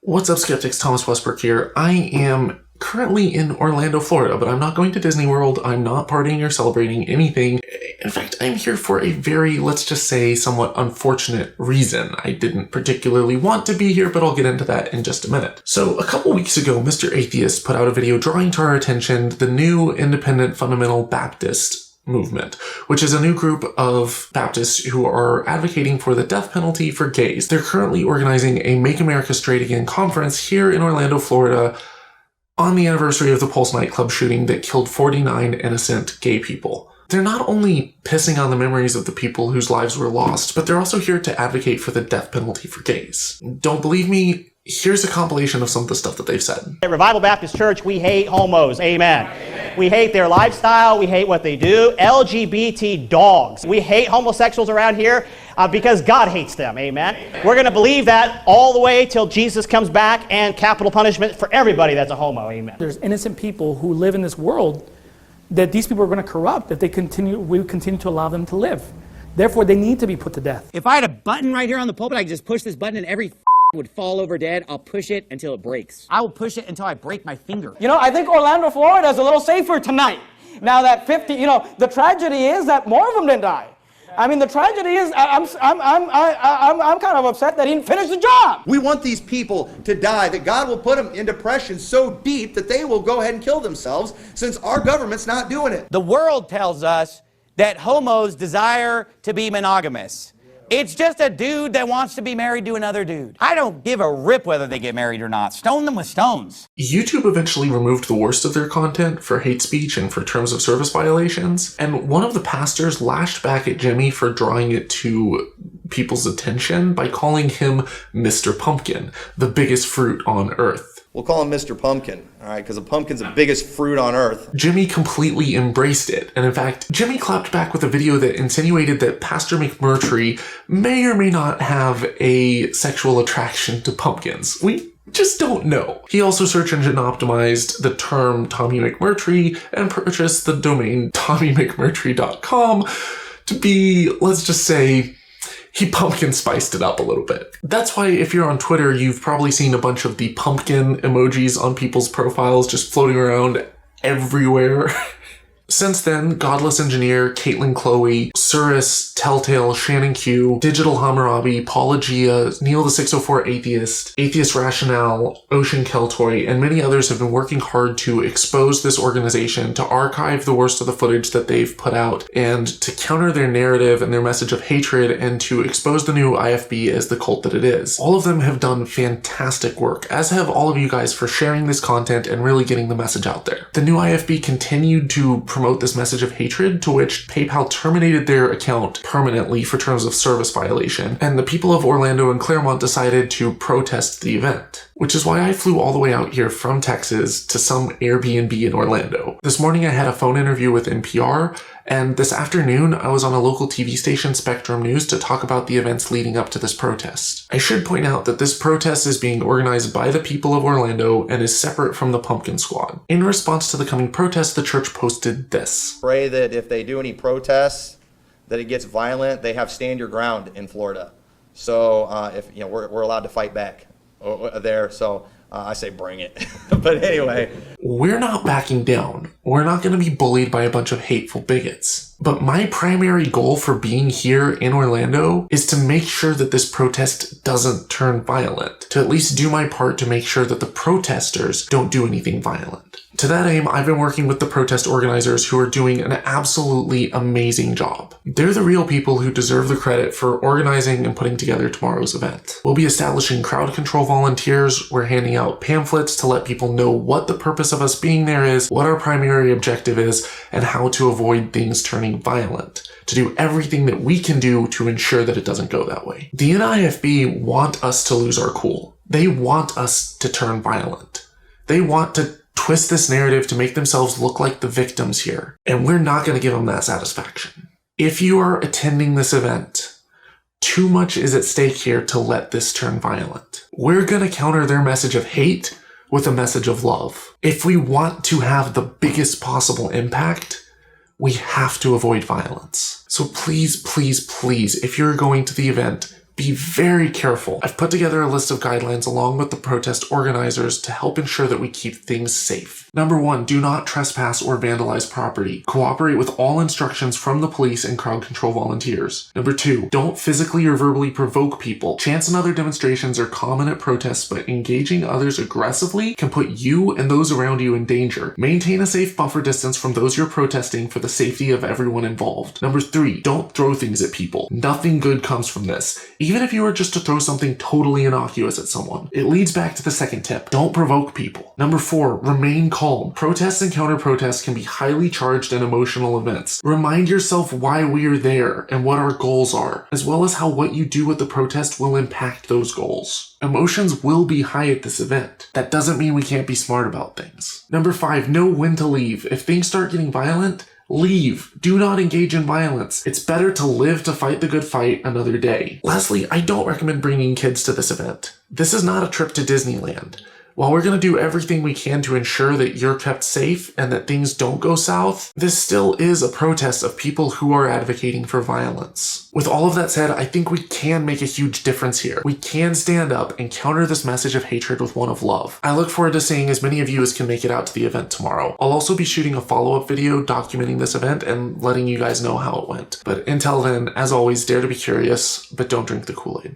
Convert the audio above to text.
What's up, skeptics? Thomas Westbrook here. I am currently in Orlando, Florida, but I'm not going to Disney World. I'm not partying or celebrating anything. In fact, I'm here for a very, let's just say, somewhat unfortunate reason. I didn't particularly want to be here, but I'll get into that in just a minute. So a couple weeks ago, Mr. Atheist put out a video drawing to our attention the new independent fundamental Baptist movement, which is a new group of Baptists who are advocating for the death penalty for gays. They're currently organizing a Make America Straight Again conference here in Orlando, Florida, on the anniversary of the Pulse nightclub shooting that killed 49 innocent gay people. They're not only pissing on the memories of the people whose lives were lost, but they're also here to advocate for the death penalty for gays. Don't believe me? Here's a compilation of some of the stuff that they've said. At Revival Baptist Church, we hate homos. Amen. We hate their lifestyle. We hate what they do. LGBT dogs. We hate homosexuals around here because God hates them. Amen. We're going to believe that all the way till Jesus comes back and capital punishment for everybody that's a homo. Amen. There's innocent people who live in this world that these people are going to corrupt if we continue to allow them to live. Therefore, they need to be put to death. If I had a button right here on the pulpit, I could just push this button and every would fall over dead. I'll push it until it breaks. I will push it until I break my finger. You know, I think Orlando, Florida is a little safer tonight. Now that 50, the tragedy is that more of them didn't die. I mean, the tragedy is I'm kind of upset that he didn't finish the job. We want these people to die, that God will put them in depression so deep that they will go ahead and kill themselves since our government's not doing it. The world tells us that homos desire to be monogamous. It's just a dude that wants to be married to another dude. I don't give a rip whether they get married or not. Stone them with stones. YouTube eventually removed the worst of their content for hate speech and for terms of service violations, and one of the pastors lashed back at Jimmy for drawing it to people's attention by calling him Mr. Pumpkin, the biggest fruit on earth. We'll call him Mr. Pumpkin, all right, because a pumpkin's the biggest fruit on earth. Jimmy completely embraced it, and in fact, Jimmy clapped back with a video that insinuated that Pastor McMurtry may or may not have a sexual attraction to pumpkins. We just don't know. He also search engine optimized the term Tommy McMurtry and purchased the domain TommyMcMurtry.com to be, let's just say, he pumpkin spiced it up a little bit. That's why if you're on Twitter, you've probably seen a bunch of the pumpkin emojis on people's profiles just floating around everywhere. Since then, Godless Engineer, Caitlin Chloe, Surus, Telltale, Shannon Q, Digital Hammurabi, Paula Gia, Neil the 604 Atheist, Atheist Rationale, Ocean Keltoy, and many others have been working hard to expose this organization, to archive the worst of the footage that they've put out, and to counter their narrative and their message of hatred, and to expose the new IFB as the cult that it is. All of them have done fantastic work, as have all of you guys for sharing this content and really getting the message out there. The new IFB continued to promote this message of hatred, to which PayPal terminated their account permanently for terms of service violation, and the people of Orlando and Claremont decided to protest the event, which is why I flew all the way out here from Texas to some Airbnb in Orlando. This morning I had a phone interview with NPR, and this afternoon I was on a local TV station, Spectrum News, to talk about the events leading up to this protest. I should point out that this protest is being organized by the people of Orlando and is separate from the Pumpkin Squad. In response to the coming protest, the church posted this. Pray that if they do any protests, that it gets violent, they have stand your ground in Florida. So if we're allowed to fight back there, so I say bring it. But anyway. We're not backing down. We're not going to be bullied by a bunch of hateful bigots. But my primary goal for being here in Orlando is to make sure that this protest doesn't turn violent. To at least do my part to make sure that the protesters don't do anything violent. To that aim, I've been working with the protest organizers who are doing an absolutely amazing job. They're the real people who deserve the credit for organizing and putting together tomorrow's event. We'll be establishing crowd control volunteers, we're handing out pamphlets to let people know what the purpose of us being there is, what our primary objective is, and how to avoid things turning violent. To do everything that we can do to ensure that it doesn't go that way. The NIFB want us to lose our cool. They want us to turn violent. They want to twist this narrative to make themselves look like the victims here, and we're not going to give them that satisfaction. If you are attending this event, too much is at stake here to let this turn violent. We're going to counter their message of hate with a message of love. If we want to have the biggest possible impact, we have to avoid violence. So please, please, please, if you're going to the event, Be very careful. I've put together a list of guidelines along with the protest organizers to help ensure that we keep things safe. Number 1, do not trespass or vandalize property. Cooperate with all instructions from the police and crowd control volunteers. Number 2, don't physically or verbally provoke people. Chants and other demonstrations are common at protests, but engaging others aggressively can put you and those around you in danger. Maintain a safe buffer distance from those you're protesting for the safety of everyone involved. Number 3, don't throw things at people. Nothing good comes from this, even if you were just to throw something totally innocuous at someone. It leads back to the second tip. Don't provoke people. Number 4, remain calm. Protests and counter-protests can be highly charged and emotional events. Remind yourself why we are there and what our goals are, as well as how what you do at the protest will impact those goals. Emotions will be high at this event. That doesn't mean we can't be smart about things. Number 5, know when to leave. If things start getting violent, leave. Do not engage in violence. It's better to live to fight the good fight another day. Lastly, I don't recommend bringing kids to this event. This is not a trip to Disneyland. While we're going to do everything we can to ensure that you're kept safe and that things don't go south, this still is a protest of people who are advocating for violence. With all of that said, I think we can make a huge difference here. We can stand up and counter this message of hatred with one of love. I look forward to seeing as many of you as can make it out to the event tomorrow. I'll also be shooting a follow-up video documenting this event and letting you guys know how it went. But until then, as always, dare to be curious, but don't drink the Kool-Aid.